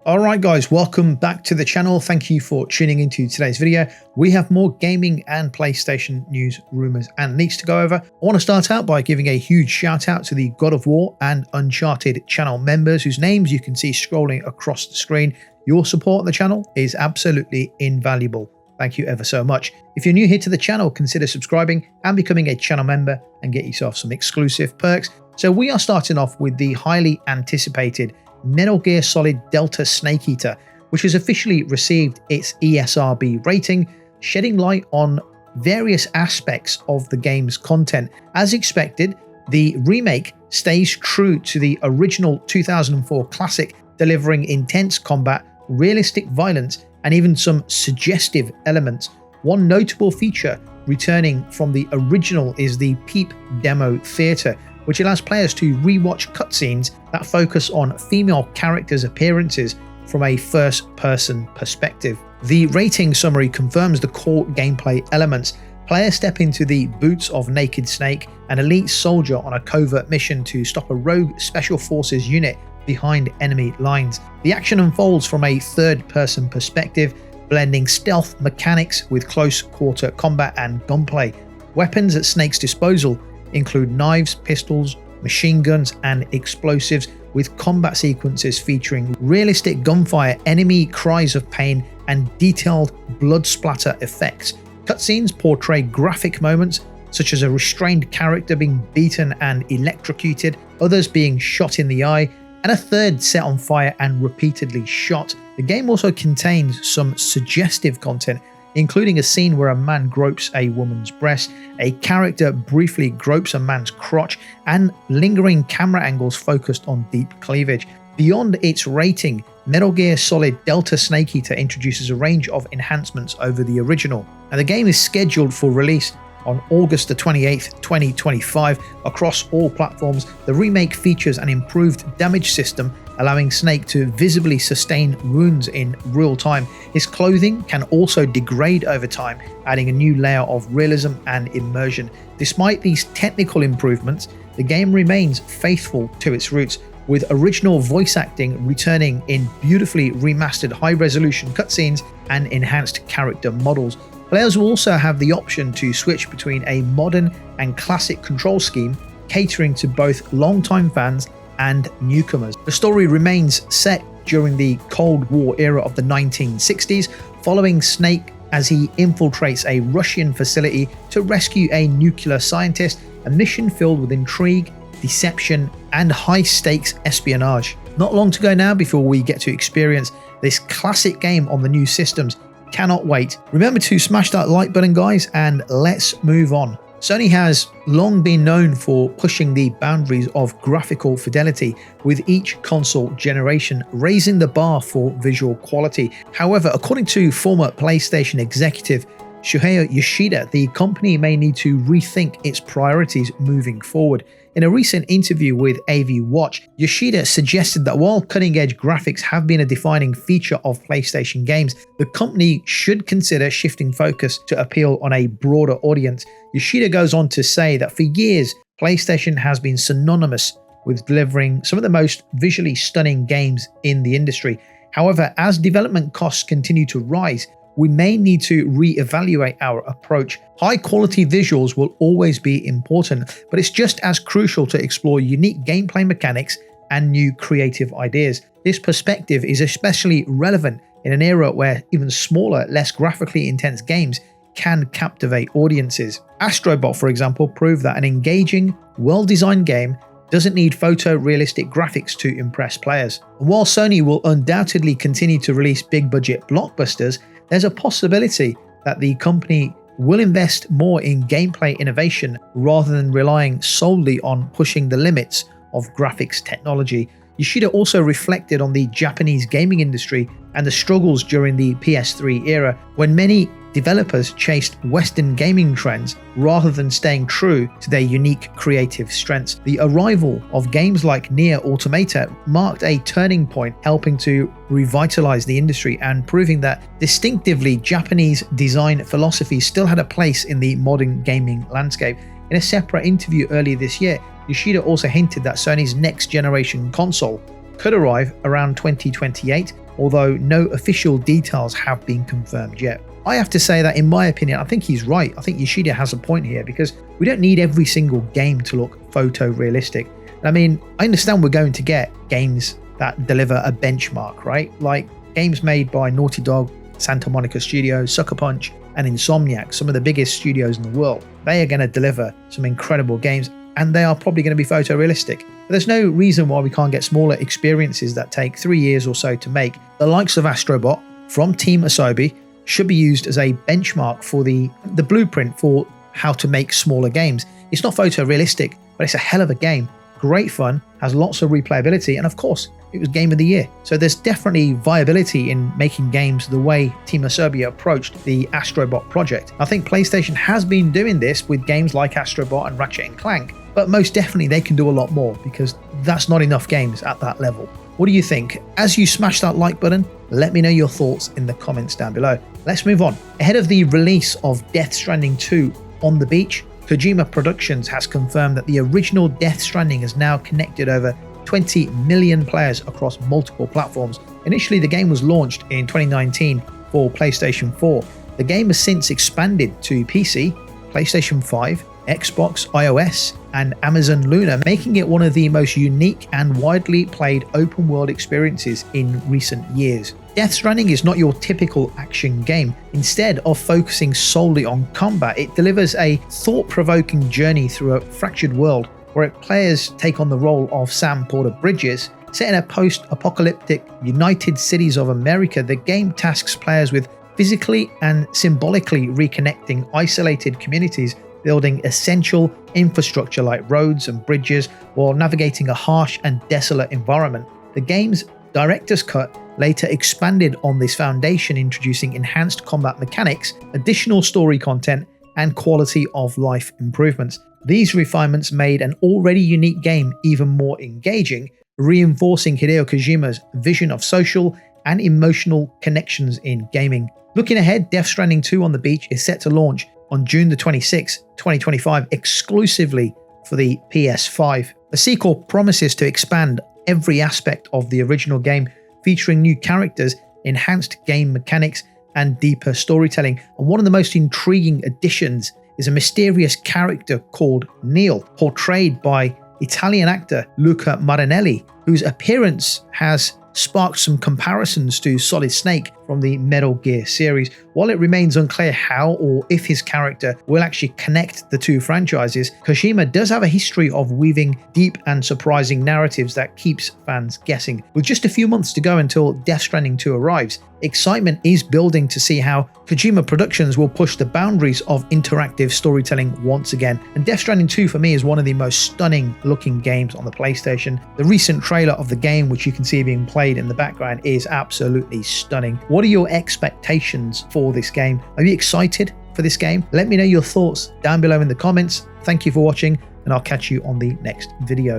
Alright guys, welcome back to the channel. Thank you for tuning into today's video. We have more gaming and PlayStation news, rumours and leaks to go over. I want to start out by giving a huge shout out to the God of War and Uncharted channel members whose names you can see scrolling across the screen. Your support on the channel is absolutely invaluable. Thank you ever so much. If you're new here to the channel, consider subscribing and becoming a channel member and get yourself some exclusive perks. So we are starting off with the highly anticipated Metal Gear Solid Delta Snake Eater, which has officially received its ESRB rating, shedding light on various aspects of the game's content. As expected, the remake stays true to the original 2004 classic, delivering intense combat, realistic violence, and even some suggestive elements. One notable feature returning from the original is the Peep Demo Theatre, which allows players to rewatch cutscenes that focus on female characters' appearances from a first-person perspective. The rating summary confirms the core gameplay elements. Players step into the boots of Naked Snake, an elite soldier on a covert mission to stop a rogue Special Forces unit behind enemy lines. The action unfolds from a third-person perspective, blending stealth mechanics with close-quarter combat and gunplay. Weapons at Snake's disposal include knives, pistols, machine guns, and explosives, with combat sequences featuring realistic gunfire, enemy cries of pain, and detailed blood splatter effects. Cutscenes portray graphic moments such as a restrained character being beaten and electrocuted, others being shot in the eye, and a third set on fire and repeatedly shot. The game also contains some suggestive content, including a scene where a man gropes a woman's breast, a character briefly gropes a man's crotch, and lingering camera angles focused on deep cleavage. Beyond its rating, Metal Gear Solid Delta Snake Eater introduces a range of enhancements over the original, and the game is scheduled for release on August the 28th, 2025 across all platforms. The remake features an improved damage system, allowing Snake to visibly sustain wounds in real time. His clothing can also degrade over time, adding a new layer of realism and immersion. Despite these technical improvements, the game remains faithful to its roots, with original voice acting returning in beautifully remastered high-resolution cutscenes and enhanced character models. Players will also have the option to switch between a modern and classic control scheme, catering to both longtime fans and newcomers. The story remains set during the Cold War era of the 1960s, following Snake as he infiltrates a Russian facility to rescue a nuclear scientist, a mission filled with intrigue, deception, and high-stakes espionage. Not long to go now before we get to experience this classic game on the new systems. Cannot wait. Remember to smash that like button, guys, and let's move on. Sony has long been known for pushing the boundaries of graphical fidelity, with each console generation raising the bar for visual quality. However, according to former PlayStation executive Shuhei Yoshida, the company may need to rethink its priorities moving forward. In a recent interview with AV Watch, Yoshida suggested that while cutting-edge graphics have been a defining feature of PlayStation games, the company should consider shifting focus to appeal on a broader audience. Yoshida goes on to say that for years, PlayStation has been synonymous with delivering some of the most visually stunning games in the industry. However, as development costs continue to rise, we may need to re-evaluate our approach. High-quality visuals will always be important, but it's just as crucial to explore unique gameplay mechanics and new creative ideas. This perspective is especially relevant in an era where even smaller, less graphically intense games can captivate audiences. Astrobot, for example, proved that an engaging, well-designed game doesn't need photorealistic graphics to impress players. And while Sony will undoubtedly continue to release big-budget blockbusters, there's a possibility that the company will invest more in gameplay innovation rather than relying solely on pushing the limits of graphics technology. Yoshida also reflected on the Japanese gaming industry and the struggles during the PS3 era, when many developers chased Western gaming trends rather than staying true to their unique creative strengths. The arrival of games like Nier Automata marked a turning point, helping to revitalize the industry and proving that distinctively Japanese design philosophy still had a place in the modern gaming landscape. In a separate interview earlier this year, Yoshida also hinted that Sony's next generation console could arrive around 2028, although no official details have been confirmed yet. I have to say that in my opinion, I think he's right. I think Yoshida has a point here because we don't need every single game to look photorealistic. I mean, I understand we're going to get games that deliver a benchmark, right? Like games made by Naughty Dog, Santa Monica Studios, Sucker Punch, and Insomniac, some of the biggest studios in the world. They are going to deliver some incredible games, and they are probably going to be photorealistic. But there's no reason why we can't get smaller experiences that take 3 years or so to make. The likes of Astrobot from Team ESRB should be used as a benchmark for the blueprint for how to make smaller games. It's not photorealistic, but it's a hell of a game. Great fun, has lots of replayability, and of course, it was Game of the Year. So there's definitely viability in making games the way Team ESRB approached the Astrobot project. I think PlayStation has been doing this with games like Astrobot and Ratchet & Clank, but most definitely they can do a lot more because that's not enough games at that level. What do you think? As you smash that like button, let me know your thoughts in the comments down below. Let's move on. Ahead of the release of Death Stranding 2 on the beach, Kojima Productions has confirmed that the original Death Stranding has now connected over 20 million players across multiple platforms. Initially, the game was launched in 2019 for PlayStation 4. The game has since expanded to PC, PlayStation 5, Xbox, iOS, and Amazon Luna, making it one of the most unique and widely played open world experiences in recent years. Death Stranding is not your typical action game. Instead of focusing solely on combat, it delivers a thought-provoking journey through a fractured world where players take on the role of Sam Porter Bridges. Set in a post-apocalyptic United Cities of America, the game tasks players with physically and symbolically reconnecting isolated communities, building essential infrastructure like roads and bridges while navigating a harsh and desolate environment. The game's director's cut later expanded on this foundation, introducing enhanced combat mechanics, additional story content, and quality of life improvements. These refinements made an already unique game even more engaging, reinforcing Hideo Kojima's vision of social and emotional connections in gaming. Looking ahead, Death Stranding 2 on the beach is set to launch on June the 26th, 2025, exclusively for the PS5. The sequel promises to expand every aspect of the original game, featuring new characters, enhanced game mechanics, and deeper storytelling. And one of the most intriguing additions is a mysterious character called Neil, portrayed by Italian actor Luca Marinelli, whose appearance has sparked some comparisons to Solid Snake from the Metal Gear series. While it remains unclear how or if his character will actually connect the two franchises, Kojima does have a history of weaving deep and surprising narratives that keeps fans guessing. With just a few months to go until Death Stranding 2 arrives, excitement is building to see how Kojima Productions will push the boundaries of interactive storytelling once again. And Death Stranding 2 for me is one of the most stunning looking games on the PlayStation. The recent trailer of the game, which you can see being played in the background, is absolutely stunning. What are your expectations for this game? Are you excited for this game? Let me know your thoughts down below in the comments. Thank you for watching, and I'll catch you on the next video.